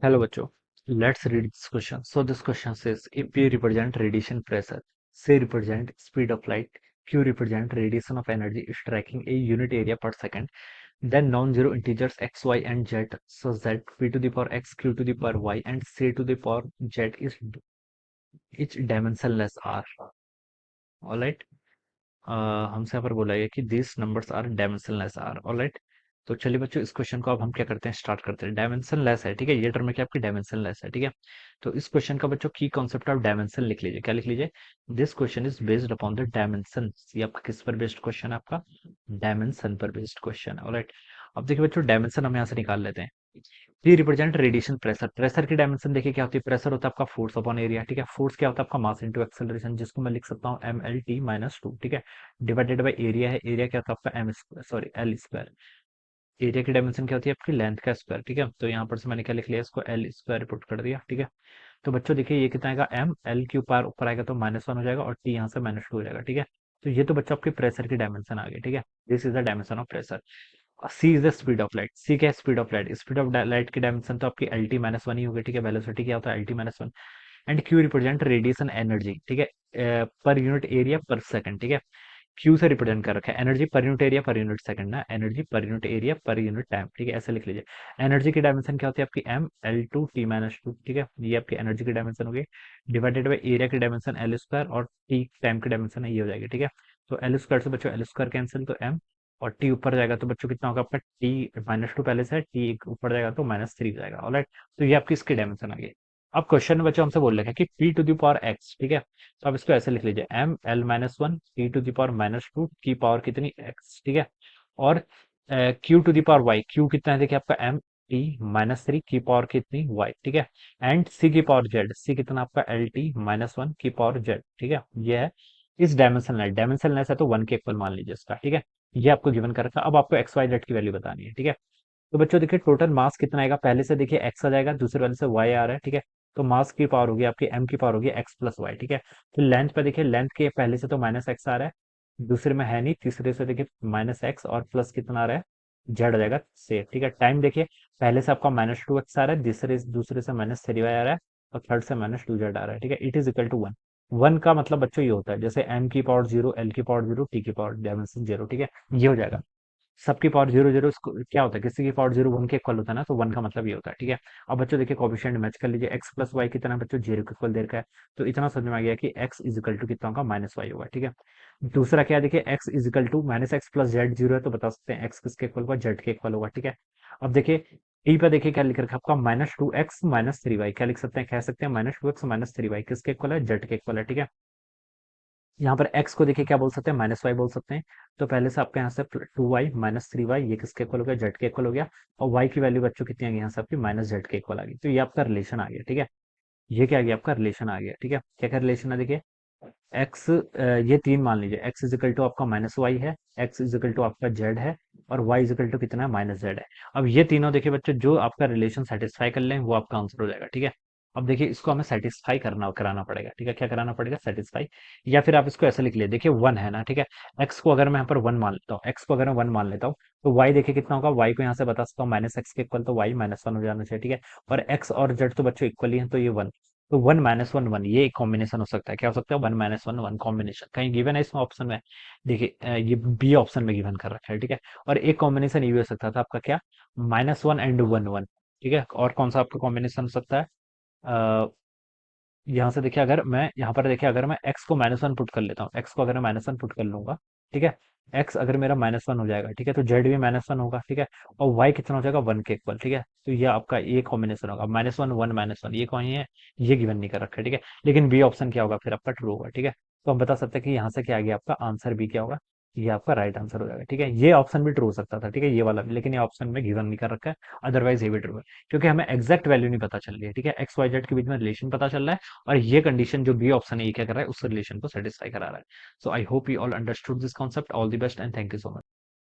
Hello बच्चों, let's read this question. So this question says if P represent radiation pressure, C represent speed of light, Q represent radiation of energy striking a unit area per second, then non-zero integers x, y and z such that P to the power x, Q to the power y and C to the power z is each dimensionless r. Alright. हमसे यहाँ पर बोला गया कि this numbers are dimensionless are. Alright, तो चलिए बच्चों इस क्वेश्चन को अब हम क्या करते हैं, स्टार्ट करते हैं। डायमेंशनलेस है, ठीक है, ये टर्म है कि आपकी डायमेंशनलेस है, ठीक है। तो इस क्वेश्चन का बच्चों की कॉन्सेप्ट ऑफ डायमेंशन लिख लीजिए। क्या लिख लीजिए? This question is based upon the dimension. ये आपका किस पर बेस्ड क्वेश्चन है? आपका डायमेंशन पर बेस्ड क्वेश्चन है। ऑलराइट, अब देखिए बच्चों, डायमेंशन हम यहाँ से निकाल लेते हैं। ये रिप्रेजेंट रेडिएशन प्रेशर। प्रेशर की डायमेंशन देखिए क्या होती है। प्रेशर होता है आपका फोर्स अपॉन एरिया, ठीक है। फोर्स क्या होता है आपका मास इनटू एक्सेलरेशन, जिसको मैं लिख सकता हूँ mlt-2, ठीक है। डिवाइडेड बाय एरिया है। एरिया क्या होता है आपका एल स्क्वायर। एरिया की डायमेंशन क्या होती है आपकी लेंथ का स्क्वायर, ठीक है। तो यहाँ पर से मैंने क्या लिख लिया, इसको एल स्क्वायर पुट कर दिया, ठीक है। तो बच्चों देखिए ये कितना आएगा, एम एल क्यू पार ऊपर आएगा तो -1 हो जाएगा और टी यहाँ से -2 हो जाएगा, ठीक है। तो ये तो बच्चों आपकी प्रेशर की डायमेंशन आ गई, ठीक है। This is the dimension of pressure. C is the speed of light. C क्या है? Speed of light. Speed of light की डायमेंशन तो आपकी एल टी -1 ही होगी, ठीक है। वेलोसिटी क्या होता है? LT-1। And Q represent radiation energy, ठीक है, पर यूनिट एरिया पर सेकंड, ठीक है। क्यू से रिप्रेजेंट कर रखा है एनर्जी पर यूनिट एरिया पर यूनिट सेकंड ना, एनर्जी पर यूनिट एरिया पर यूनिट टाइम, ठीक है। ऐसे लिख लीजिए। एनर्जी की डायमेंशन क्या होती है आपकी m L2T-2, ठीक है। ये आपकी एनर्जी की डायमेंशन होगी। डिवाइडेड बाई एरिया की डायमेंशन एल स्क्वायर और टी टाइम की डायमेंशन है, ये हो जाएगी, ठीक है। तो एल स्क्वायर से बच्चों एल स्क्वायर कैंसिल, तो m और टी ऊपर जाएगा तो बच्चों कितना होगा आपका, T-2 पहले से है, टी ऊपर जाएगा तो -3 हो जाएगा। ऑलराइट, तो ये आपकी इसकी डायमेंशन आ गई। अब क्वेश्चन में बच्चों हमसे बोल रहे हैं कि p to the power x, ठीक है। तो आप इसको ऐसे लिख लीजिए, ml-1 T to the power -2 की पावर कितनी x, ठीक है। और q to the power y, q कितना है देखिए आपका m t-3 की पावर कितनी y, ठीक है। एंड c की पावर z, c कितना आपका lt-1 की पावर z, ठीक है। ये है इस डायमेंशन लेस है तो 1 के इक्वल मान लीजिए इसका, ठीक है। ये आपको गिवन कर रखा है। अब आपको एक्स वाई जेड की वैल्यू बतानी है, ठीक है। तो बच्चों देखिए टोटल मास कितना आएगा, पहले से देखिए एक्स आ जाएगा, दूसरे वाले से वाई आ रहा है, ठीक है। तो मास की पावर होगी आपकी, एम की पावर होगी एक्स प्लस वाई, ठीक है। तो लेंथ पे देखिए, लेंथ के पहले से तो -x आ रहा है, दूसरे में है नहीं, तीसरे से देखिए -x और प्लस कितना आ रहा है, जेड आ जाएगा सेफ, ठीक है। टाइम देखिए, पहले से आपका -2x आ रहा है, दूसरे से -3y आ रहा है और थर्ड से -2z आ रहा है, ठीक है। It is equal to 1। 1 का मतलब बच्चों ये होता है जैसे m की पावर 0, l की पावर 0, t की पावर डायमेंशन 0, ठीक है। ये हो जाएगा। सबकी पावर 0 0 क्या होता है, किसी की पावर 0 1 के इक्वल होता है ना, तो 1 का मतलब ये होता है, ठीक है। अब बच्चों देखिए कोएफिशिएंट मैच कर लीजिए, x प्लस वाई कितना है बच्चों, 0 के इक्वल दे रखा है। तो इतना समझ में आ गया कि x इज इक्वल टू कितना होगा, -y होगा, ठीक है। दूसरा क्या है देखिए, x is equal to -x plus z 0 है, तो बता सकते हैं x किसके इक्वल होगा, z के इक्वल होगा, ठीक है। अब देखिए टी पे देखिए क्या लिख रखा है आपका, -2x -3y, क्या लिख सकते हैं, कह सकते हैं -2x -3y किसके इक्वल है, z के इक्वल है, ठीक है। यहाँ पर x को देखिए क्या बोल सकते हैं, -y बोल सकते हैं। तो पहले से आपके यहाँ से 2y -3y ये किसके इक्वल हो गया, z के इक्वल हो गया। और y की वैल्यू बच्चों कितनी आ गई यहाँ से आपकी, -z के इक्वल आ गई। तो ये आपका रिलेशन आ गया, ठीक है। ये क्या आ गया आपका रिलेशन आ गया, ठीक है। क्या क्या रिलेशन है देखिए, x ये 3 मान लीजिए, x इज इक्वल टू आपका -y है, x इज इक्वल टू आपका z है और y इज इक्वल टू कितना है, -z है। अब ये तीनों देखिए बच्चों, जो आपका रिलेशन सेटिस्फाई कर लें वो आपका आंसर हो जाएगा, ठीक है। अब देखिए इसको हमें सेटिस्फाई कराना पड़ेगा, ठीक है। क्या कराना पड़ेगा, सेटिस्फाई। या फिर आप इसको ऐसे लिख लिए, देखिए 1 है ना, ठीक है। x को अगर मैं यहाँ पर 1 मान लेता हूँ, x को अगर मैं 1 मान लेता हूँ, तो y देखिए कितना होगा, y को यहाँ से बता सकता हूँ -x के इक्वल, तो y -1 हो जाना चाहिए, ठीक है। और x और z तो बच्चों इक्वल ही है, तो ये 1। तो 1 - 1 1 ये एक कॉम्बिनेशन हो सकता है, क्या हो सकता है, 1 - 1 1 कॉम्बिनेशन कहीं गिवन है इसमें ऑप्शन में। देखिए ये बी ऑप्शन में गिवन कर रखा है, ठीक है। और एक कॉम्बिनेशन ये भी हो सकता था आपका, क्या, -1 and 1 1, ठीक है। और कौन सा आपका कॉम्बिनेशन हो सकता है, यहाँ से देखिए, अगर मैं यहाँ पर देखिए, अगर मैं x को -1 पुट कर लेता हूँ, x को अगर मैं -1 पुट कर लूंगा, ठीक है। x अगर मेरा -1 हो जाएगा, ठीक है, तो z भी -1 होगा, ठीक है। और y कितना हो जाएगा, 1 के इक्वल, ठीक है। तो ये आपका ये कॉम्बिनेशन होगा, -1 1 -1, ये कौन है, ये गिवन नहीं कर रखा है, ठीक है। लेकिन बी ऑप्शन क्या होगा फिर आपका, ट्रू होगा, ठीक है। तो हम बता सकते हैं कि यहाँ से क्या आ गया आपका आंसर, बी क्या होगा, ये आपका राइट आंसर हो जाएगा, ठीक है। ये ऑप्शन भी ट्रू हो सकता था, ठीक है, ये वाला भी, लेकिन ये ऑप्शन में गिवन नहीं कर रखा है, अदरवाइज ये भी ट्रू है। क्योंकि हमें एग्जैक्ट वैल्यू नहीं पता चल रही है, ठीक है। एक्स वाई जेड के बीच में रिलेशन पता चल रहा है, और ये कंडीशन जो बी ऑप्शन है ये क्या कर रहा है, उस रिलेशन को सेटिस्फाई करा रहा है। So I hope you all understood this concept. All the best and thank you so much.